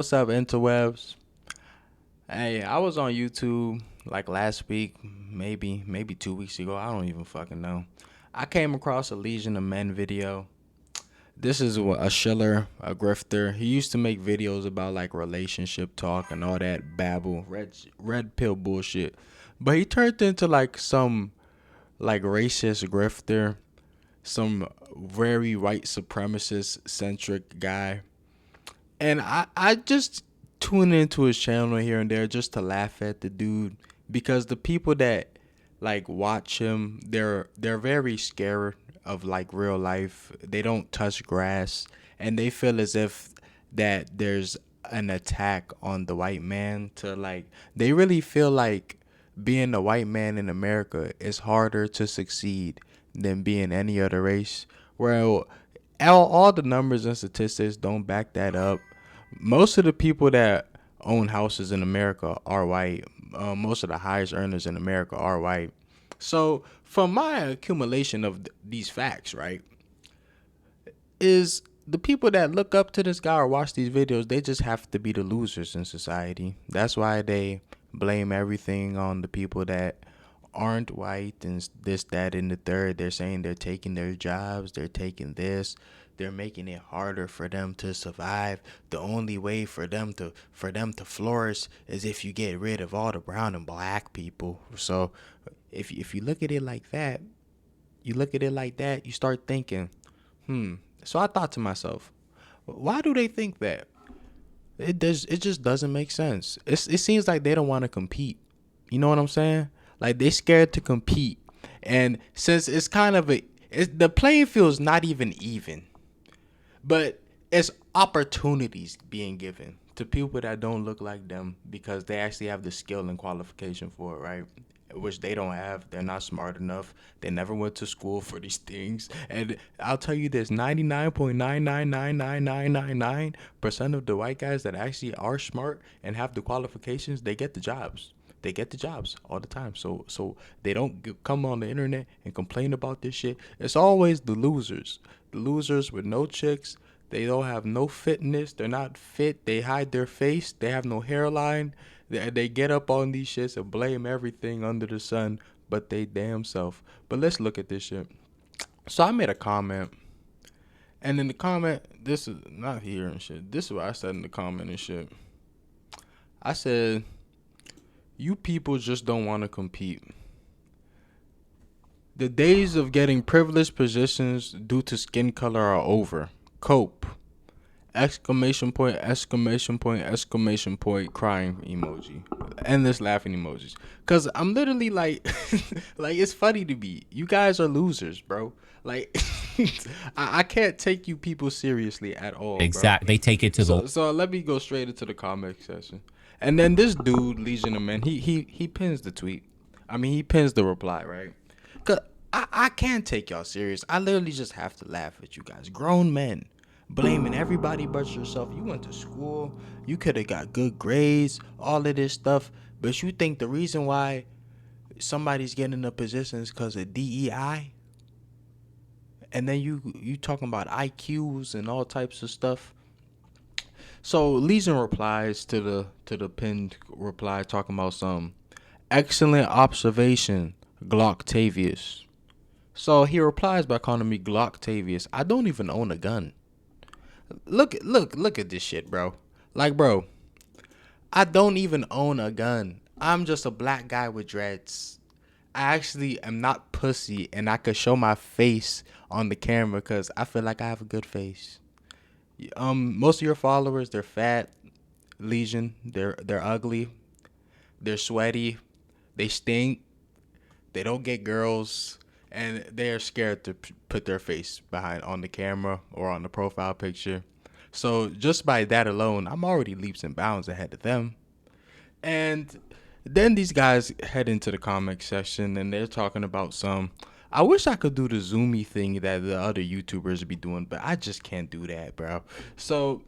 What's up, interwebs? Hey, I was on YouTube like last week, maybe 2 weeks ago. I don't even fucking know. I came across a Legion of Men video. This is a Schiller, a grifter. He used to make videos about like relationship talk and all that babble, red pill bullshit. But he turned into like some like racist grifter, some very white supremacist centric guy. And I just tune into his channel here and there just to laugh at the dude because the people that like watch him, they're very scared of like real life. They don't touch grass and they feel as if that there's an attack on the white man to like they really feel like being a white man in America is harder to succeed than being any other race. Well, all the numbers and statistics don't back that up. Most of the people that own houses in America are white. Most of the highest earners in America are white. So, from my accumulation of these facts, right, is the people that look up to this guy or watch these videos, they just have to be the losers in society. That's why they blame everything on the people that aren't white and this, that, and the third. They're saying they're taking their jobs, they're taking this, they're making it harder for them to survive. The only way for them to flourish is if you get rid of all the brown and black people. So if you look at it like that, you start thinking, hmm. So I thought to myself, why do they think that? It just doesn't make sense. It seems like they don't want to compete. You know what I'm saying? Like they scared to compete. And since it's kind of the playing field is not even, but it's opportunities being given to people that don't look like them because they actually have the skill and qualification for it, right? Which they don't have. They're not smart enough. They never went to school for these things. And I'll tell you this, 99.9999999% of the white guys that actually are smart and have the qualifications, they get the jobs. They get the jobs all the time. So they don't come on the internet and complain about this shit. It's always the losers. The losers with no chicks. They don't have no fitness. They're not fit. They hide their face. They have no hairline. They get up on these shits and blame everything under the sun but they damn self. But let's look at this shit. So I made a comment. And in the comment, this is not here and shit. This is what I said in the comment and shit. I said, you people just don't want to compete. The days of getting privileged positions due to skin color are over. Cope. Exclamation point, exclamation point, exclamation point, crying emoji. Endless laughing emojis. Cause I'm literally like like it's funny to me. You guys are losers, bro. Like I can't take you people seriously at all, bro. Exact. They take it to the So let me go straight into the comment section. And then this dude, Legion of Men, he pins the tweet. I mean he pins the reply, right? Cause I can't take y'all serious. I literally just have to laugh at you guys. Grown men blaming everybody but yourself. You went to school, you could have got good grades, all of this stuff, but you think the reason why somebody's getting in a position is because of DEI? And then you talking about IQs and all types of stuff. So Legion replies to the pinned reply talking about some excellent observation, Glocktavius. So he replies by calling me Glocktavius. I don't even own a gun. Look at this shit, bro. Like, bro, I don't even own a gun. I'm just a black guy with dreads. I actually am not pussy, and I could show my face on the camera because I feel like I have a good face. Most of your followers, they're fat, Legion. They're ugly. They're sweaty. They stink. They don't get girls, and they are scared to put their face behind on the camera or on the profile picture. So just by that alone, I'm already leaps and bounds ahead of them. And then these guys head into the comic section and they're talking about some. I wish I could do the zoomy thing that the other YouTubers be doing, but I just can't do that, bro. So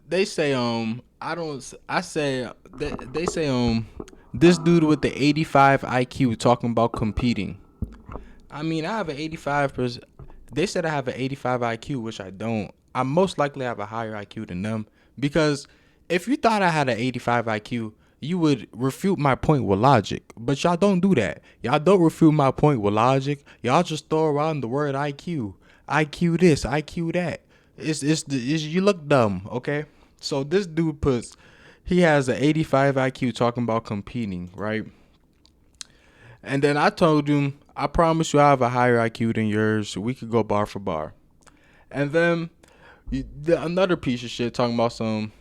they say I don't I say they say this dude with the 85 IQ talking about competing. I mean, I have an 85%. They said I have an 85 IQ, which I don't. I most likely have a higher IQ than them, Because if you thought I had an 85 IQ, you would refute my point with logic. But y'all don't do that. Y'all don't refute my point with logic. Y'all just throw around the word IQ. IQ this, IQ that. You look dumb, okay? So this dude he has an 85 IQ talking about competing, right? And then I told him, I promise you I have a higher IQ than yours. We could go bar for bar. And then another piece of shit talking about some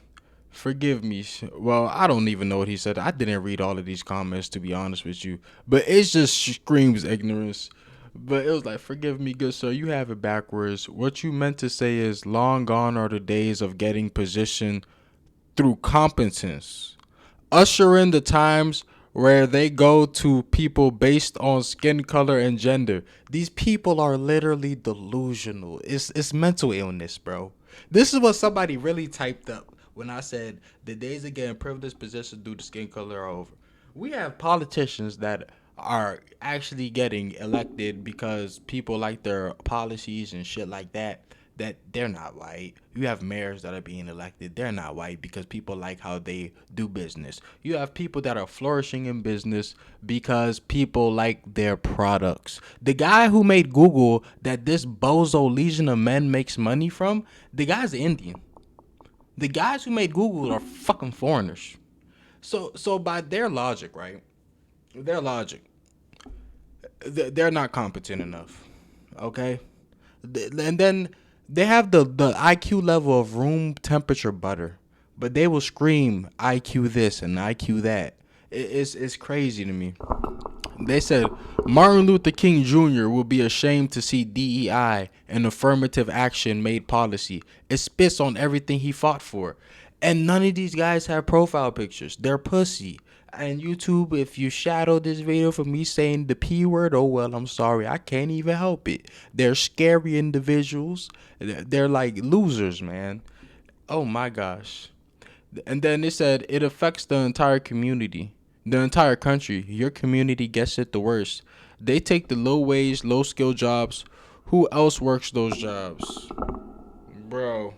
forgive me. Well, I don't even know what he said. I didn't read all of these comments to be honest with you, but it just screams ignorance. But it was like, forgive me, good sir, you have it backwards. What you meant to say is, long gone are the days of getting position through competence. Usher in the times where they go to people based on skin color and gender. These people are literally delusional. It's mental illness, bro. This is what somebody really typed up when I said the days of getting privileged positions due to skin color are over. We have politicians that are actually getting elected because people like their policies and shit like that, that they're not white. You have mayors that are being elected, they're not white because people like how they do business. You have people that are flourishing in business because people like their products. The guy who made Google that this bozo Legion of Men makes money from, the guy's Indian. The guys who made Google are fucking foreigners. So by their logic, right? Their logic, they're not competent enough. Okay? And then they have the IQ level of room temperature butter, but they will scream IQ this and IQ that. It's crazy to me. They said Martin Luther King Jr. will be ashamed to see DEI and affirmative action made policy. It spits on everything he fought for. And none of these guys have profile pictures. They're pussy. And YouTube, if you shadow this video for me saying the P word, oh well, I'm sorry. I can't even help it. They're scary individuals. They're like losers, man. Oh my gosh. And then it said it affects the entire community, the entire country. Your community gets it the worst. They take the low wage, low skill jobs. Who else works those jobs? Bro.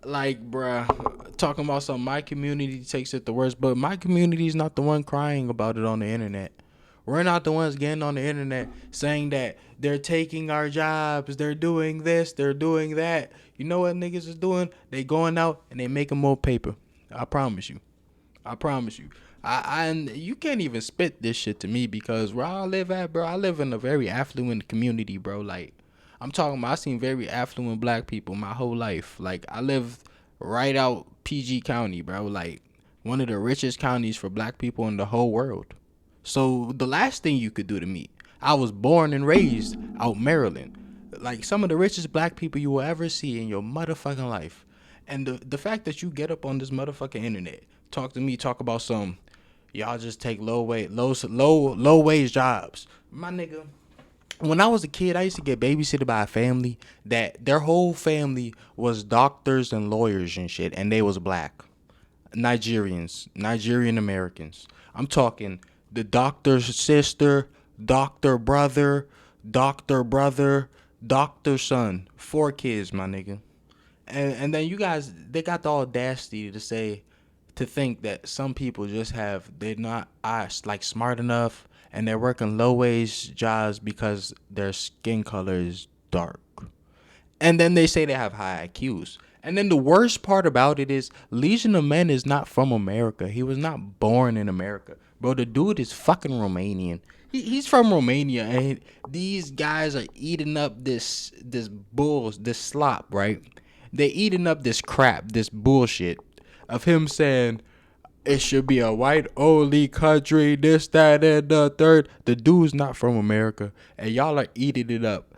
Like, bruh, talking about something, my community takes it the worst, but my community is not the one crying about it on the internet. We're not the ones getting on the internet saying that they're taking our jobs, they're doing this, they're doing that. You know what niggas is doing? They going out and they making more paper. I promise you. I promise you. And you can't even spit this shit to me because where I live at, bro, I live in a very affluent community, bro. Like, I'm talking about, I seen very affluent black people my whole life. Like, I live right out PG County, bro. Like, one of the richest counties for black people in the whole world. So the last thing you could do to me, I was born and raised out Maryland. Like, some of the richest black people you will ever see in your motherfucking life. And the fact that you get up on this motherfucking internet, talk to me, talk about some, y'all just take low wage jobs. My nigga, when I was a kid, I used to get babysitted by a family that their whole family was doctors and lawyers and shit, and they was black. Nigerian Americans. I'm talking the doctor's sister, doctor brother, doctor son. 4 kids, my nigga. And then you guys, they got the audacity to say, to think that some people just they're not like smart enough and they're working low wage jobs because their skin color is dark. And then they say they have high IQs. And then the worst part about it is Legion of Men is not from America. He was not born in America. Bro, the dude is fucking Romanian. He's from Romania, and these guys are eating up this slop, right? They eating up this crap, this bullshit of him saying it should be a white only country, this, that, and the third. The dude's not from America, and y'all are eating it up.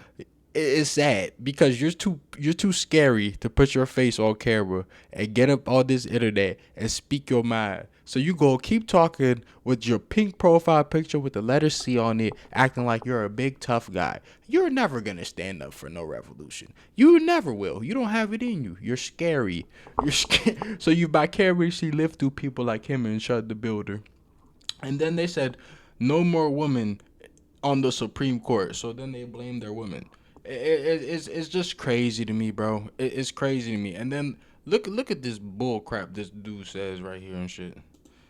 It's sad because you're too scary to put your face on camera and get up on this internet and speak your mind. So you go keep talking with your pink profile picture with the letter C on it, acting like you're a big tough guy. You're never gonna stand up for no revolution. You never will. You don't have it in you. You're scary. You're scared. So you vicariously live through people like him and Shut the Builder. And then they said no more women on the Supreme Court. So then they blame their women. It's just crazy to me, bro. It's crazy to me. And then Look at this bull crap this dude says right here and shit.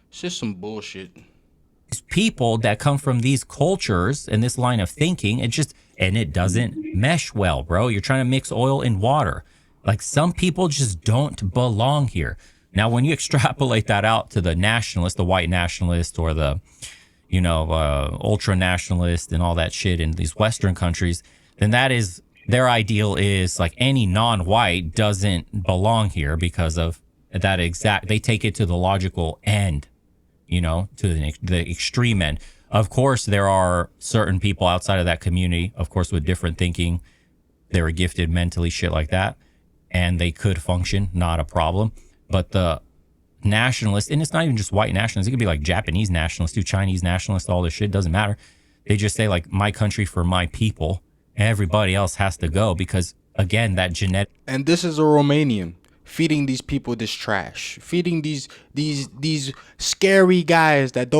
It's just some bullshit. People that come from these cultures and this line of thinking, it doesn't mesh well, bro. You're trying to mix oil and water. Like, some people just don't belong here. Now, when you extrapolate that out to the nationalist, the white nationalist, or the ultra nationalist and all that shit in these Western countries, then that is their ideal, is like any non-white doesn't belong here because of that exact. They take it to the logical end, to the extreme end. Of course, there are certain people outside of that community, of course, with different thinking. They were gifted mentally, shit like that, and they could function, not a problem. But the nationalists, and it's not even just white nationalists, it could be like Japanese nationalists too, Chinese nationalists, all this shit, doesn't matter. They just say, like, my country for my people, and everybody else has to go because, again, that genetic. And this is a Romanian feeding these people this trash, feeding these scary guys that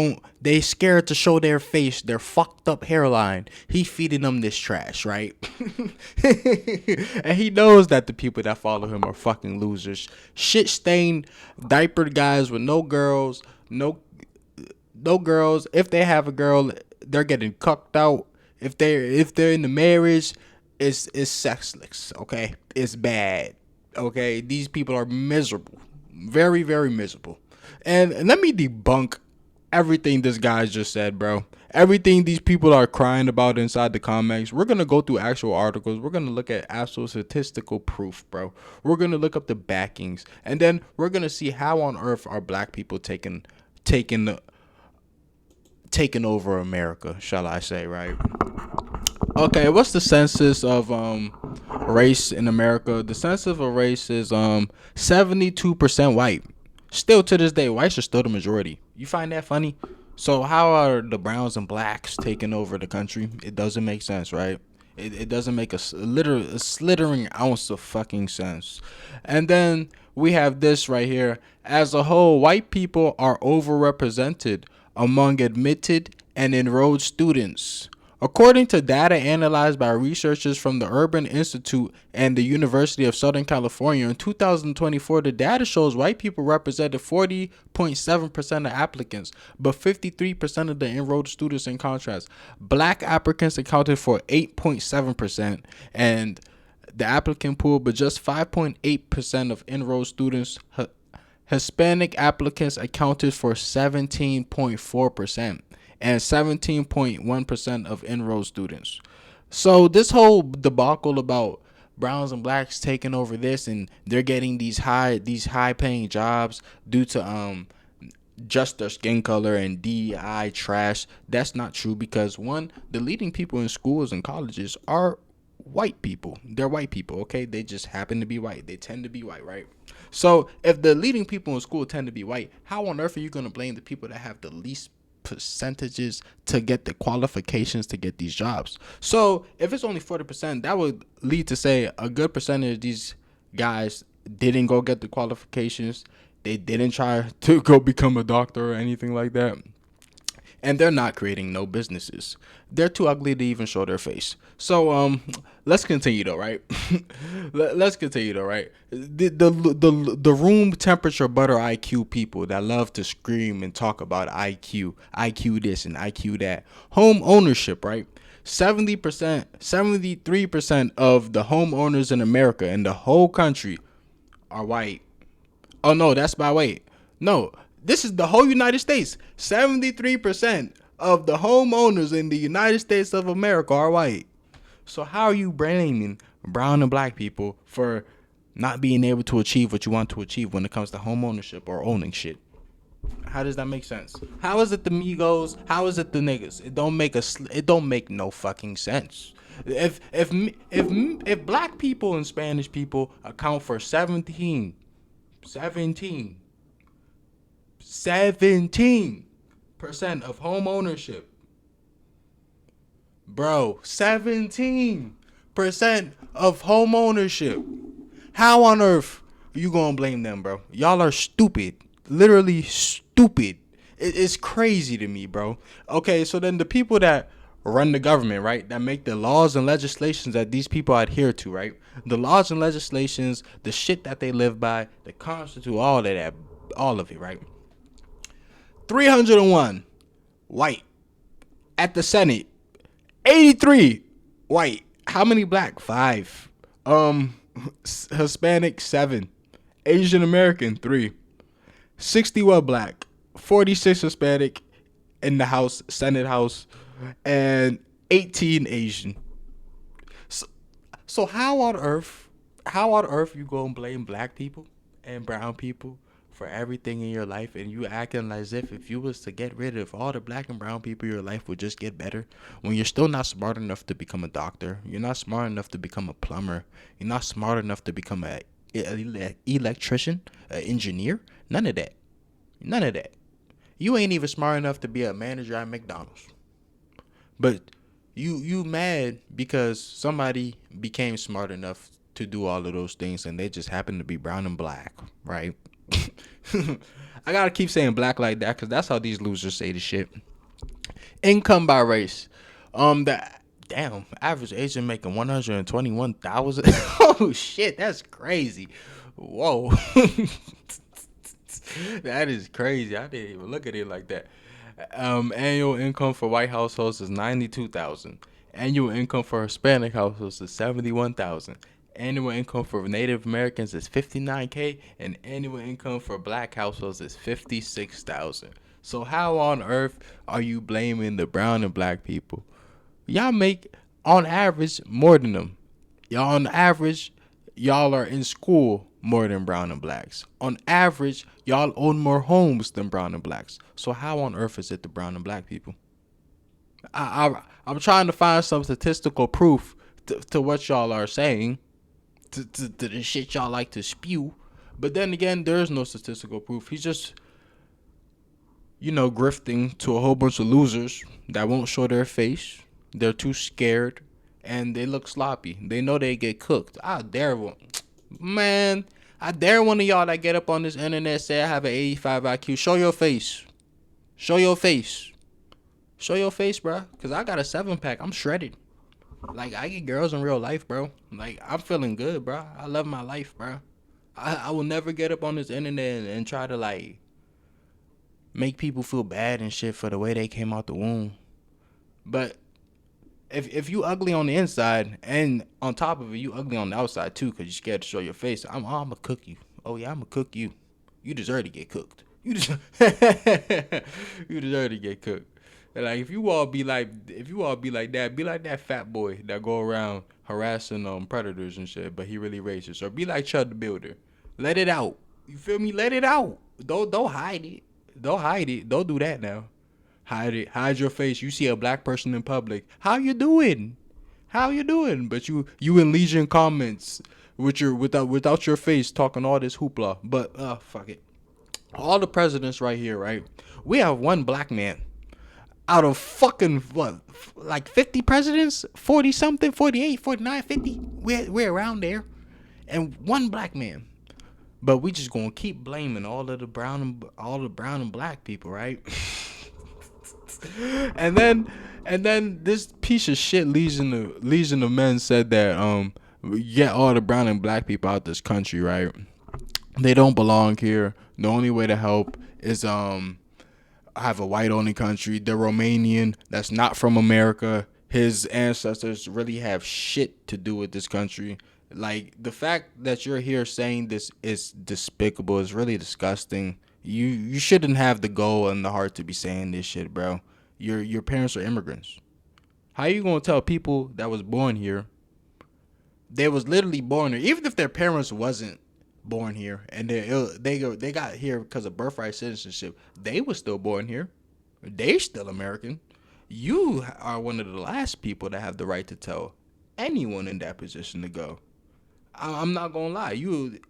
they scared to show their face, their fucked up hairline. He feeding them this trash, right? And he knows that the people that follow him are fucking losers, shit stained, diapered guys with no girls, no girls. If they have a girl, they're getting cucked out. If they're in the marriage, it's sexless. Okay, it's bad. Okay, these people are miserable, very, very miserable. And let me debunk everything this guy just said, bro. Everything these people are crying about inside the comments. We're gonna go through actual articles. We're gonna look at actual statistical proof, bro. We're gonna look up the backings, and then we're gonna see how on earth are black people taking over America, shall I say, right? Okay, what's the census of race in America? The census of race is 72% white. Still to this day, whites are still the majority. You find that funny? So how are the browns and blacks taking over the country? It doesn't make sense, right? It doesn't make a slithering ounce of fucking sense. And then we have this right here. As a whole, white people are overrepresented among admitted and enrolled students. According to data analyzed by researchers from the Urban Institute and the University of Southern California in 2024, the data shows white people represented 40.7% of applicants, but 53% of the enrolled students. In contrast, black applicants accounted for 8.7%, and the applicant pool, but just 5.8% of enrolled students. Hispanic applicants accounted for 17.4% and 17.1% of enrolled students. So this whole debacle about browns and blacks taking over this, and they're getting these high paying jobs due to just their skin color and DEI trash. That's not true, because one, the leading people in schools and colleges are white people. They're white people, okay? They just happen to be white. They tend to be white, right? So if the leading people in school tend to be white, how on earth are you going to blame the people that have the least percentages to get the qualifications to get these jobs? So if it's only 40%, that would lead to say a good percentage of these guys didn't go get the qualifications. They didn't try to go become a doctor or anything like that. And they're not creating no businesses. They're too ugly to even show their face. So let's continue though, right? Let's continue though, right? The room temperature butter IQ people that love to scream and talk about IQ this and IQ that. Home ownership, right? 70%, 73% of the homeowners in America, in the whole country, are white. Oh no, that's by weight. No, this is the whole United States. 73% of the homeowners in the United States of America are white. So how are you blaming brown and black people for not being able to achieve what you want to achieve when it comes to home ownership or owning shit? How does that make sense? How is it the Migos? How is it the niggas? It don't make no fucking sense. If black people and Spanish people account for 17% of home ownership. Bro, 17% of home ownership. How on earth are you gonna blame them, bro? Y'all are stupid. Literally stupid. It's crazy to me, bro. Okay, so then the people that run the government, right? That make the laws and legislations that these people adhere to, right? The laws and legislations, the shit that they live by, the constitution, all of that, all of it, right? 301 white at the Senate. 83 white. How many black? 5. Um, Hispanic 7. Asian American 3. 61 black. 46 Hispanic in the House, Senate House, and 18 Asian. So, so how on earth you gonna blame black people and brown people for everything in your life, and you acting as if you was to get rid of all the black and brown people, your life would just get better, when you're still not smart enough to become a doctor, you're not smart enough to become a plumber, you're not smart enough to become a electrician, an engineer, none of that, none of that. You ain't even smart enough to be a manager at McDonald's. But you mad because somebody became smart enough to do all of those things and they just happen to be brown and black, right? I gotta keep saying black like that because that's how these losers say the shit. Income by race. The damn average Asian making 121,000. Oh shit, that's crazy. Whoa. That is crazy. I didn't even look at it like that. Annual income for white households is 92,000. Annual income for Hispanic households is 71,000. Annual income for Native Americans is 59K, and annual income for black households is 56,000. So how on earth are you blaming the brown and black people? Y'all make on average more than them. Y'all on average, y'all are in school more than brown and blacks. On average, y'all own more homes than brown and blacks. So how on earth is it the brown and black people? I'm trying to find some statistical proof to what y'all are saying, to the shit y'all like to spew. But then again, there is no statistical proof. He's just, grifting to a whole bunch of losers that won't show their face. They're too scared and they look sloppy. They know they get cooked. I dare one. Man, I dare one of y'all that get up on this internet say I have an 85 IQ. Show your face. Show your face. Show your face, bro. Because I got a 7-pack. I'm shredded. Like, I get girls in real life, bro. Like, I'm feeling good, bro. I love my life, bro. I will never get up on this internet and try to, like, make people feel bad and shit for the way they came out the womb. But if you ugly on the inside and on top of it, you ugly on the outside too because you're scared to show your face, I'm going to cook you. Oh, yeah, I'm going to cook you. You deserve to get cooked. You deserve to get cooked. Like if you all be like that, be like that fat boy that go around harassing predators and shit, but he really racist. Or be like Chud the Builder. Let it out. You feel me? Let it out. Don't hide it. Don't hide it. Don't do that now. Hide it. Hide your face. You see a black person in public. How you doing? How you doing? But you in Legion comments with without your face talking all this hoopla. But fuck it. All the presidents right here, right? We have one black man out of fucking what, like 50 presidents, 40 something, 48, 49, 50. We're around there, and one black man. But we just gonna keep blaming all the brown and black people, right? and then this piece of shit Legion of Men said that get all the brown and black people out this country, right? They don't belong here. The only way to help is have a white only country. The Romanian that's not from America, his ancestors really have shit to do with this country. Like the fact that you're here saying this is despicable is really disgusting. You shouldn't have the goal and the heart to be saying this shit, bro. Your parents are immigrants. How you gonna tell people that was born here, they was literally born here, even if their parents wasn't born here and they got here because of birthright citizenship, they was still born here. They still American. You are one of the last people that have the right to tell anyone in that position to go. I'm not gonna lie.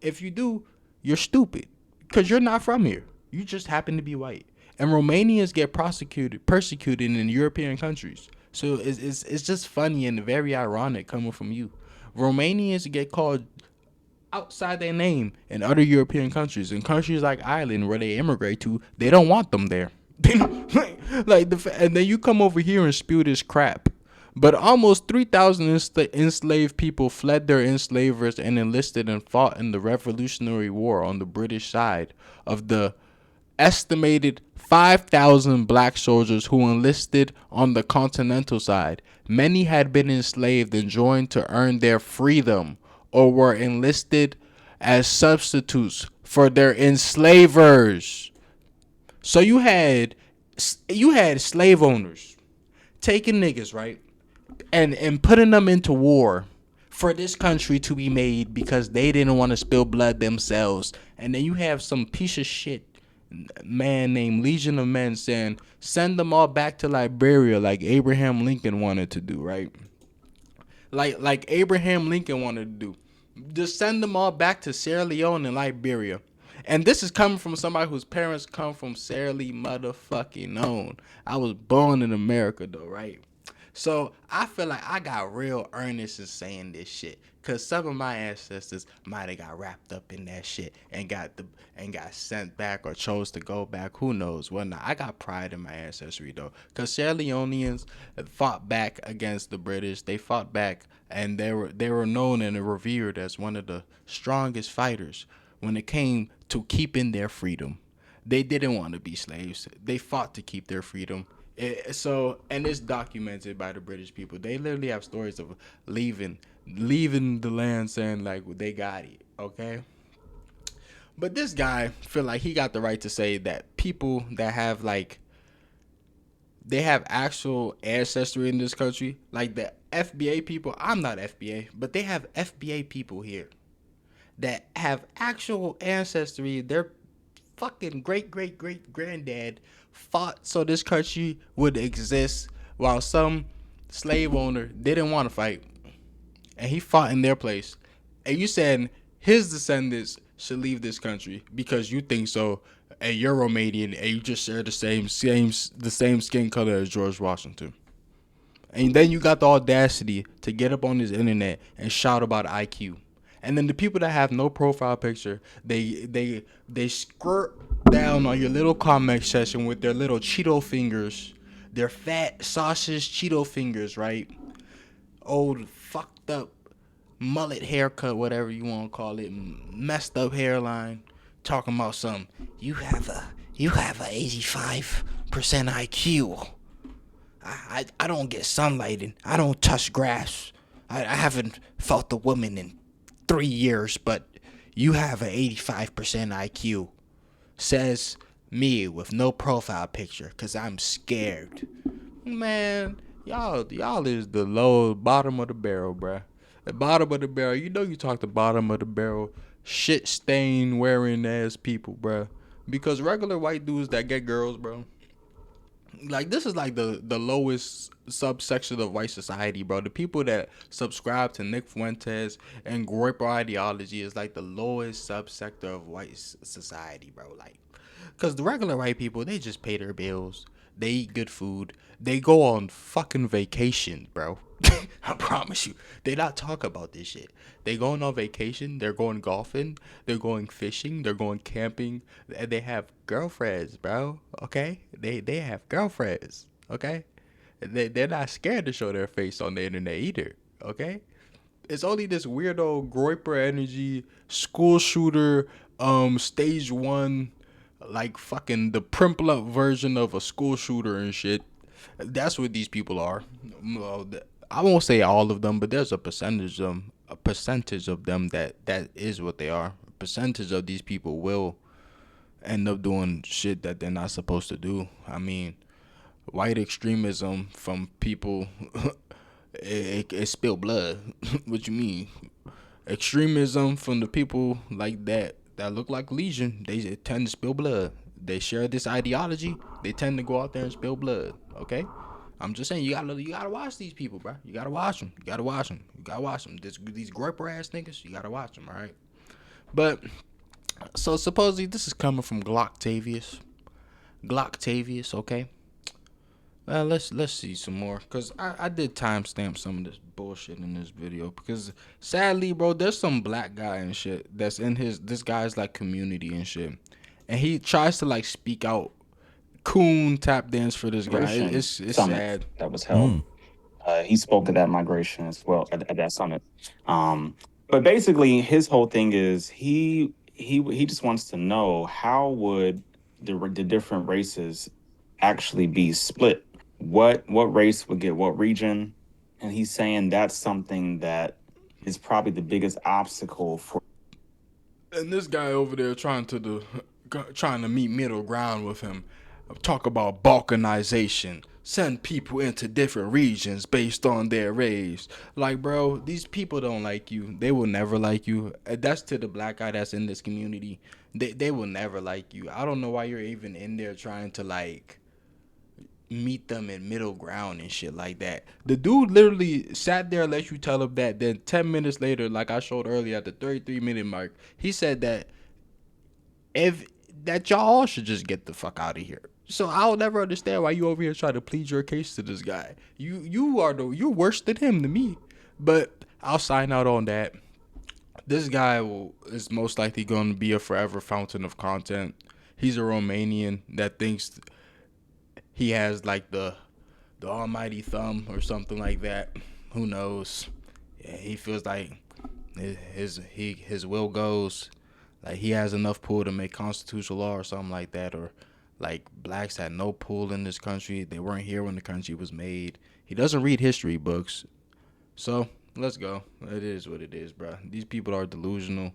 If you do, you're stupid because you're not from here. You just happen to be white. And Romanians get persecuted in European countries. So it's just funny and very ironic coming from you. Romanians get called outside their name in other European countries. In countries like Ireland where they immigrate to, they don't want them there. And then you come over here and spew this crap. But almost 3,000 enslaved people fled their enslavers and enlisted and fought in the Revolutionary War on the British side of the estimated 5,000 black soldiers who enlisted on the continental side. Many had been enslaved and joined to earn their freedom or were enlisted as substitutes for their enslavers. So you had slave owners taking niggas, right? And putting them into war for this country to be made because they didn't want to spill blood themselves. And then you have some piece of shit man named Legion of Men saying send them all back to Liberia like Abraham Lincoln wanted to do, right? Like Abraham Lincoln wanted to do. Just send them all back to Sierra Leone and Liberia. And this is coming from somebody whose parents come from Sierra Leone motherfucking Leone. I was born in America though, right? So I feel like I got real earnest in saying this shit, cause some of my ancestors might have got wrapped up in that shit and got sent back or chose to go back. Who knows? Well, nah, I got pride in my ancestry though, cause Sierra Leoneans fought back against the British. They fought back, and they were known and revered as one of the strongest fighters when it came to keeping their freedom. They didn't want to be slaves. They fought to keep their freedom. And it's documented by the British people. They literally have stories of leaving the land saying like they got it, okay? But this guy feel like he got the right to say that people that have like they have actual ancestry in this country, like the FBA people. I'm not FBA, but they have FBA people here that have actual ancestry. Their fucking great granddad fought so this country would exist, while some slave owner didn't want to fight and he fought in their place. And you said his descendants should leave this country because you think so, and you're Romanian and you just share the same skin color as George Washington. And then you got the audacity to get up on this internet and shout about IQ. And then the people that have no profile picture, they squirt down on your little comment section with their little Cheeto fingers, their fat sausage Cheeto fingers, right? Old fucked up mullet haircut, whatever you want to call it, messed up hairline, talking about some. You have a 85% IQ. I don't get sunlight and I don't touch grass. I haven't felt a woman in 3 years, but you have an 85% IQ. Says me with no profile picture because I'm scared. Man, y'all is the low bottom of the barrel, bruh. The bottom of the barrel. You know you talk the bottom of the barrel. Shit stain wearing ass people, bruh. Because regular white dudes that get girls, bro, like this is like the lowest subsection of white society, bro. The people that subscribe to Nick Fuentes and Groyper ideology is like the lowest subsector of white society, bro. Like, cause the regular white people, they just pay their bills, they eat good food, they go on fucking vacation, bro. I promise you, they not talk about this shit. They going on vacation, they're going golfing, they're going fishing, they're going camping, and they have girlfriends, bro. Okay, they have girlfriends. Okay, they're not scared to show their face on the internet either. Okay, it's only this weirdo Groyper energy school shooter, stage one, like fucking the primple up version of a school shooter and shit. That's what these people are. Well, I won't say all of them, but there's a percentage of them that is what they are. A percentage of these people will end up doing shit that they're not supposed to do. I mean, white extremism from people, it spill blood. What you mean? Extremism from the people like that look like Legion, they tend to spill blood. They share this ideology. They tend to go out there and spill blood. Okay, I'm just saying you gotta watch these people, bro. You gotta watch them. You gotta watch them. You gotta watch them. These groper ass niggas. You gotta watch them. All right. But so supposedly this is coming from Glocktavius. Glocktavius. Okay. Let's see some more, cause I did timestamp some of this bullshit in this video, because sadly, bro, there's some black guy and shit that's in this guy's like community and shit, and he tries to like speak out coon tap dance for this guy. Migration It's summit sad. that was held. Mm. He spoke at that migration as well at that summit. But basically, his whole thing is he just wants to know how would the different races actually be split. What race would get what region? And he's saying that's something that is probably the biggest obstacle for. And this guy over there trying to meet middle ground with him. Talk about balkanization. Send people into different regions based on their race. Like, bro, these people don't like you. They will never like you. That's to the black guy that's in this community. They will never like you. I don't know why you're even in there trying to like meet them in middle ground and shit like that. The dude literally sat there and let you tell him that. Then 10 minutes later, like I showed earlier at the 33-minute mark, he said that if that y'all all should just get the fuck out of here. So I'll never understand why you over here trying to plead your case to this guy. You're worse than him to me. But I'll sign out on that. This guy is most likely going to be a forever fountain of content. He's a Romanian that thinks he has like the almighty thumb or something like that. Who knows? Yeah, he feels like his will goes. Like he has enough pull to make constitutional law or something like that, or like blacks had no pull in this country. They weren't here when the country was made. He doesn't read history books, so let's go. It is what it is, bro. These people are delusional.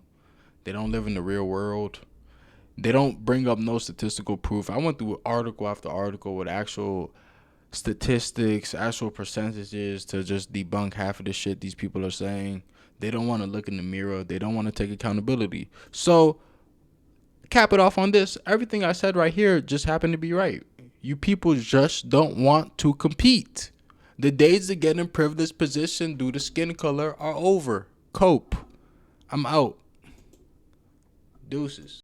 They don't live in the real world. They don't bring up no statistical proof. I went through article after article with actual statistics, actual percentages to just debunk half of the shit these people are saying. They don't want to look in the mirror. They don't want to take accountability. So, cap it off on this. Everything I said right here just happened to be right. You people just don't want to compete. The days of getting privileged position due to skin color are over. Cope. I'm out. Deuces.